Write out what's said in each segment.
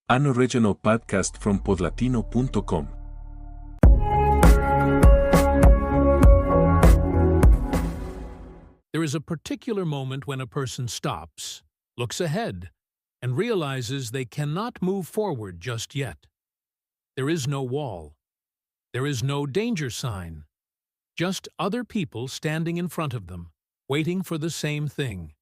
An original podcast from podlatino.com. There is a particular moment when a person stops, looks ahead, and realizes they cannot move forward just yet. There is no wall. There is no danger sign. Just other people standing in front of them, waiting for the same thing.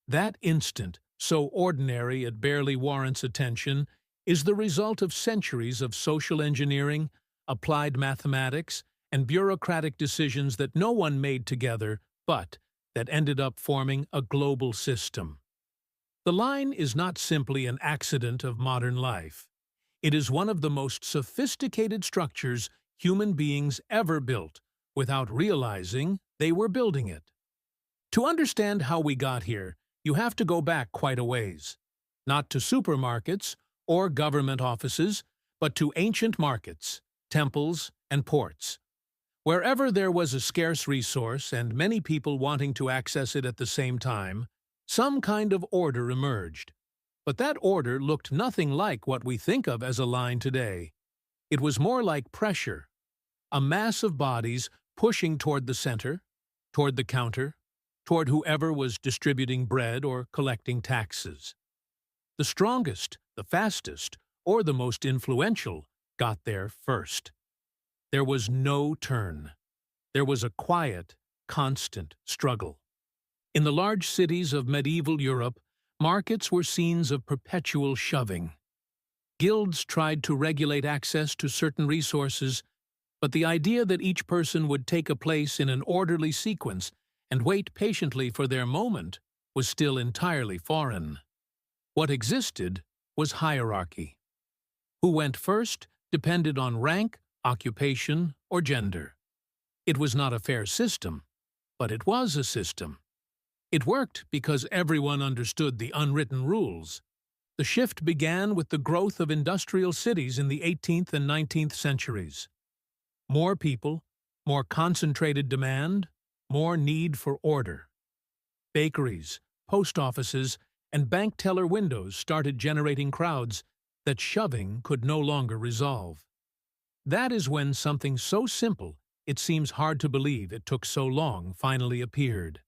That instant, so ordinary it barely warrants attention, is the result of centuries of social engineering, applied mathematics, and bureaucratic decisions that no one made together, but that ended up forming a global system. The line is not simply an accident of modern life. It is one of the most sophisticated structures human beings ever built, without realizing they were building it. To understand how we got here, you have to go back quite a ways. Not to supermarkets or government offices, but to ancient markets, temples, and ports. Wherever there was a scarce resource and many people wanting to access it at the same time, some kind of order emerged. But that order looked nothing like what we think of as a line today. It was more like pressure, a mass of bodies pushing toward the center, toward the counter, toward whoever was distributing bread or collecting taxes. The strongest, the fastest, or the most influential got there first. There was no turn. There was a quiet, constant struggle. In the large cities of medieval Europe, markets were scenes of perpetual shoving. Guilds tried to regulate access to certain resources, but the idea that each person would take a place in an orderly sequence and wait patiently for their moment was still entirely foreign. What existed was hierarchy. Who went first depended on rank, occupation, or gender. It was not a fair system, but it was a system. It worked because everyone understood the unwritten rules. The shift began with the growth of industrial cities in the 18th and 19th centuries. More people, more concentrated demand, more need for order. Bakeries, post offices, and bank teller windows started generating crowds that shoving could no longer resolve. That is when something so simple it seems hard to believe it took so long finally appeared.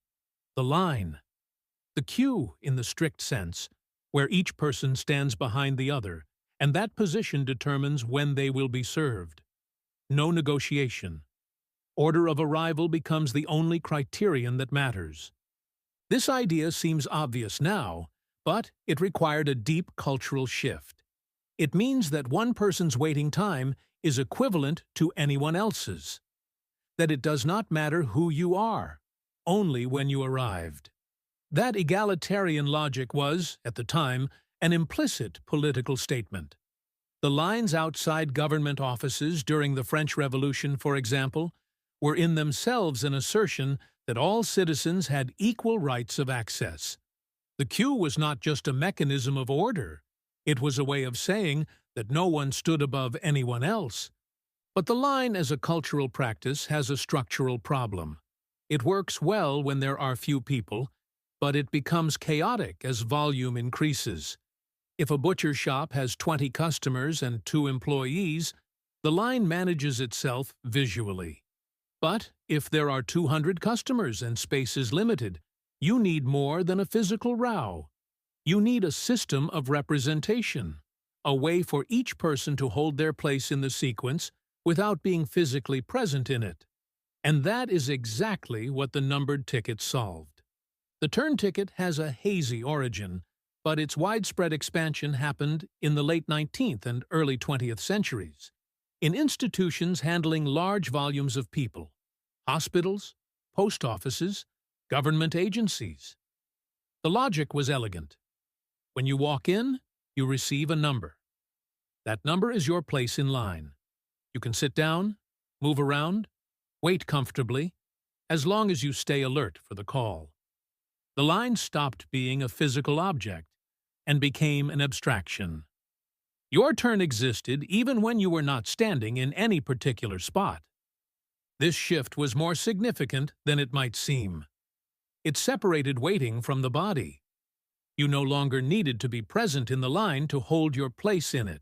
The line. The queue in the strict sense, where each person stands behind the other, and that position determines when they will be served. No negotiation. Order of arrival becomes the only criterion that matters. This idea seems obvious now, but it required a deep cultural shift. It means that one person's waiting time is equivalent to anyone else's. That it does not matter who you are, only when you arrived. That egalitarian logic was, at the time, an implicit political statement. The lines outside government offices during the French Revolution, for example, were in themselves an assertion that all citizens had equal rights of access. The queue was not just a mechanism of order. It was a way of saying that no one stood above anyone else. But the line as a cultural practice has a structural problem. It works well when there are few people, but it becomes chaotic as volume increases. If a butcher shop has 20 customers and 2 employees, the line manages itself visually. But if there are 200 customers and space is limited, you need more than a physical row. You need a system of representation, a way for each person to hold their place in the sequence without being physically present in it. And that is exactly what the numbered ticket solved. The turn ticket has a hazy origin, but its widespread expansion happened in the late 19th and early 20th centuries, in institutions handling large volumes of people, hospitals, post offices, government agencies. The logic was elegant. When you walk in, you receive a number. That number is your place in line. You can sit down, move around, wait comfortably, as long as you stay alert for the call. The line stopped being a physical object and became an abstraction. Your turn existed even when you were not standing in any particular spot. This shift was more significant than it might seem. It separated waiting from the body. You no longer needed to be present in the line to hold your place in it.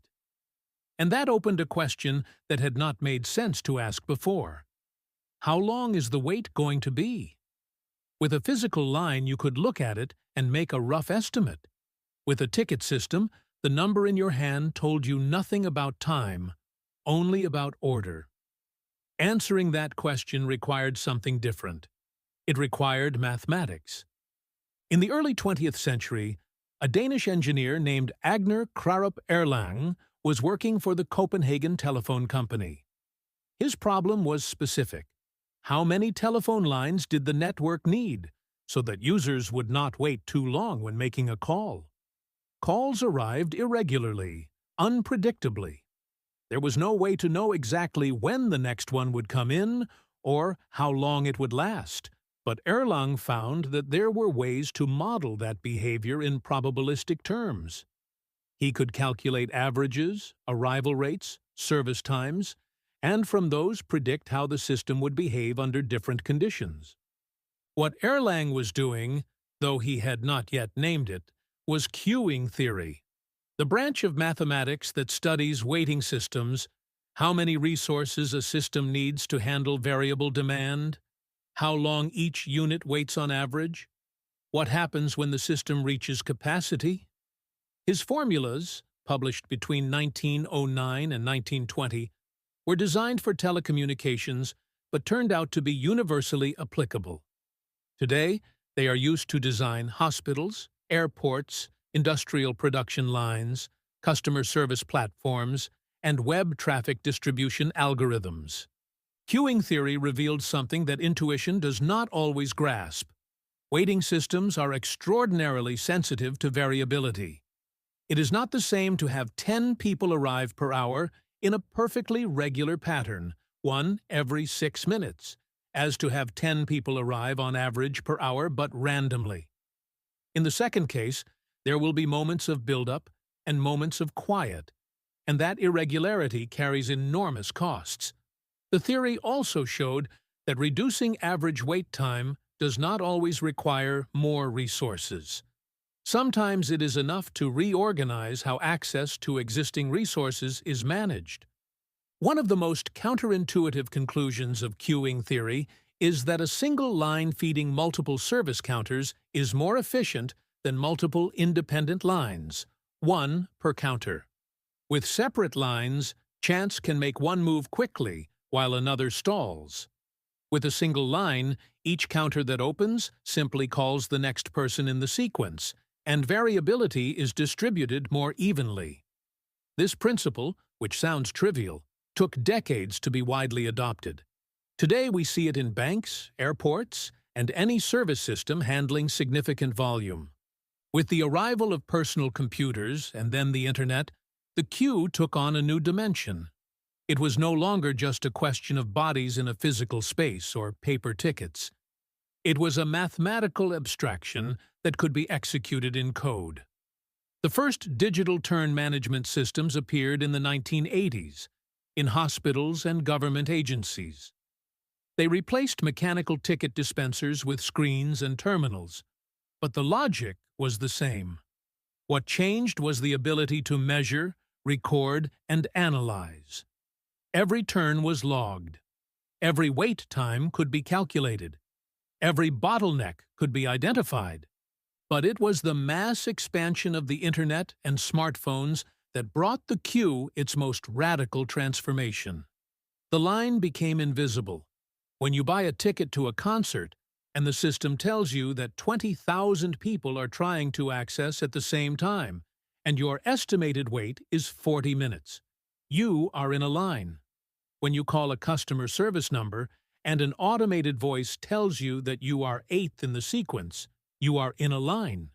And that opened a question that had not made sense to ask before. How long is the wait going to be? With a physical line, you could look at it and make a rough estimate. With a ticket system, the number in your hand told you nothing about time, only about order. Answering that question required something different. It required mathematics. In the early 20th century, a Danish engineer named Agner Krarup Erlang was working for the Copenhagen Telephone Company. His problem was specific. How many telephone lines did the network need so that users would not wait too long when making a call? Calls arrived irregularly, unpredictably. There was no way to know exactly when the next one would come in or how long it would last, but Erlang found that there were ways to model that behavior in probabilistic terms. He could calculate averages, arrival rates, service times, and from those predict how the system would behave under different conditions. What Erlang was doing, though he had not yet named it, was queuing theory, the branch of mathematics that studies waiting systems, how many resources a system needs to handle variable demand, how long each unit waits on average, what happens when the system reaches capacity. His formulas, published between 1909 and 1920, were designed for telecommunications but turned out to be universally applicable. Today, they are used to design hospitals, airports, industrial production lines, customer service platforms, and web traffic distribution algorithms. Queuing theory revealed something that intuition does not always grasp. Waiting systems are extraordinarily sensitive to variability. It is not the same to have 10 people arrive per hour in a perfectly regular pattern, one every 6 minutes, as to have 10 people arrive on average per hour but randomly. In the second case, there will be moments of buildup and moments of quiet, and that irregularity carries enormous costs. The theory also showed that reducing average wait time does not always require more resources. Sometimes it is enough to reorganize how access to existing resources is managed. One of the most counterintuitive conclusions of queuing theory is that a single line feeding multiple service counters is more efficient than multiple independent lines, one per counter. With separate lines, chance can make one move quickly while another stalls. With a single line, each counter that opens simply calls the next person in the sequence, and variability is distributed more evenly. This principle, which sounds trivial, took decades to be widely adopted. Today we see it in banks, airports, and any service system handling significant volume. With the arrival of personal computers and then the Internet, the queue took on a new dimension. It was no longer just a question of bodies in a physical space or paper tickets. It was a mathematical abstraction that could be executed in code. The first digital turn management systems appeared in the 1980s, in hospitals and government agencies. They replaced mechanical ticket dispensers with screens and terminals, but the logic was the same. What changed was the ability to measure, record, and analyze. Every turn was logged. Every wait time could be calculated. Every bottleneck could be identified. But it was the mass expansion of the Internet and smartphones that brought the queue its most radical transformation. The line became invisible. When you buy a ticket to a concert, and the system tells you that 20,000 people are trying to access at the same time, and your estimated wait is 40 minutes. You are in a line. When you call a customer service number, and an automated voice tells you that you are 8th in the sequence, you are in a line.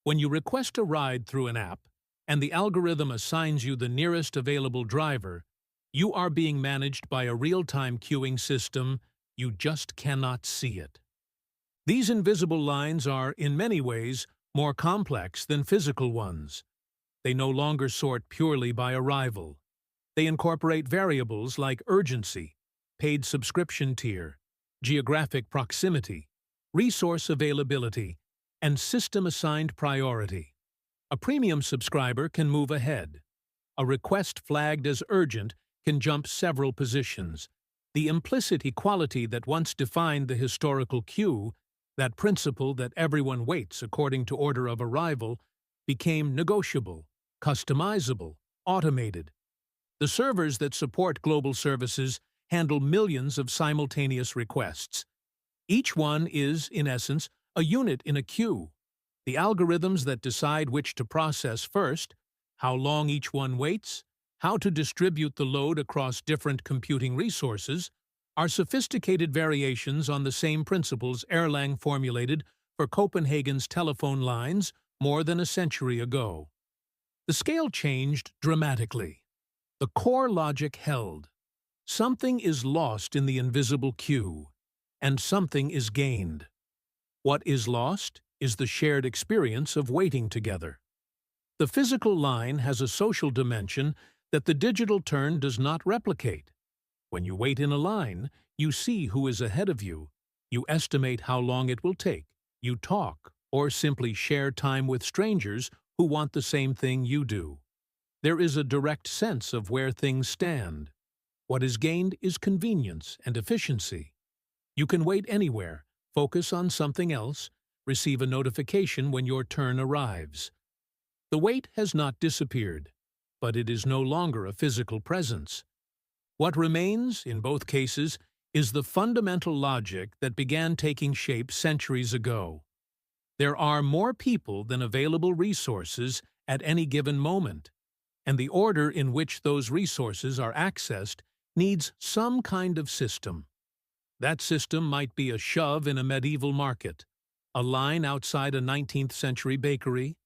When you request a ride through an app, and the algorithm assigns you the nearest available driver, you are being managed by a real-time queuing system. You just cannot see it. These invisible lines are, in many ways, more complex than physical ones. They no longer sort purely by arrival. They incorporate variables like urgency, paid subscription tier, geographic proximity, resource availability, and system-assigned priority. A premium subscriber can move ahead. A request flagged as urgent can jump several positions. The implicit equality that once defined the historical queue, that principle that everyone waits according to order of arrival, became negotiable, customizable, automated. The servers that support global services handle millions of simultaneous requests. Each one is, in essence, a unit in a queue. The algorithms that decide which to process first, how long each one waits, how to distribute the load across different computing resources, are sophisticated variations on the same principles Erlang formulated for Copenhagen's telephone lines more than a century ago. The scale changed dramatically. The core logic held. Something is lost in the invisible queue, and something is gained. What is lost is the shared experience of waiting together. The physical line has a social dimension that the digital turn does not replicate. When you wait in a line, you see who is ahead of you, you estimate how long it will take, you talk, or simply share time with strangers who want the same thing you do. There is a direct sense of where things stand. What is gained is convenience and efficiency. You can wait anywhere, focus on something else, receive a notification when your turn arrives. The wait has not disappeared, but it is no longer a physical presence. What remains, in both cases, is the fundamental logic that began taking shape centuries ago. There are more people than available resources at any given moment, and the order in which those resources are accessed needs some kind of system. That system might be a shove in a medieval market, a line outside a 19th-century bakery,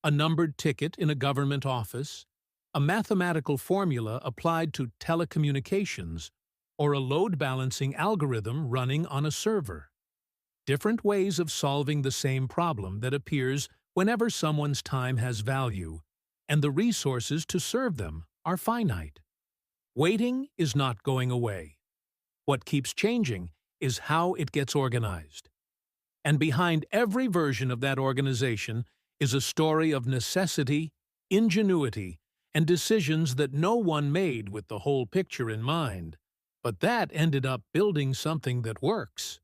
a numbered ticket in a government office, a mathematical formula applied to telecommunications, or a load-balancing algorithm running on a server. Different ways of solving the same problem that appears whenever someone's time has value, and the resources to serve them are finite. Waiting is not going away. What keeps changing is how it gets organized. And behind every version of that organization is a story of necessity, ingenuity, and decisions that no one made with the whole picture in mind, but that ended up building something that works.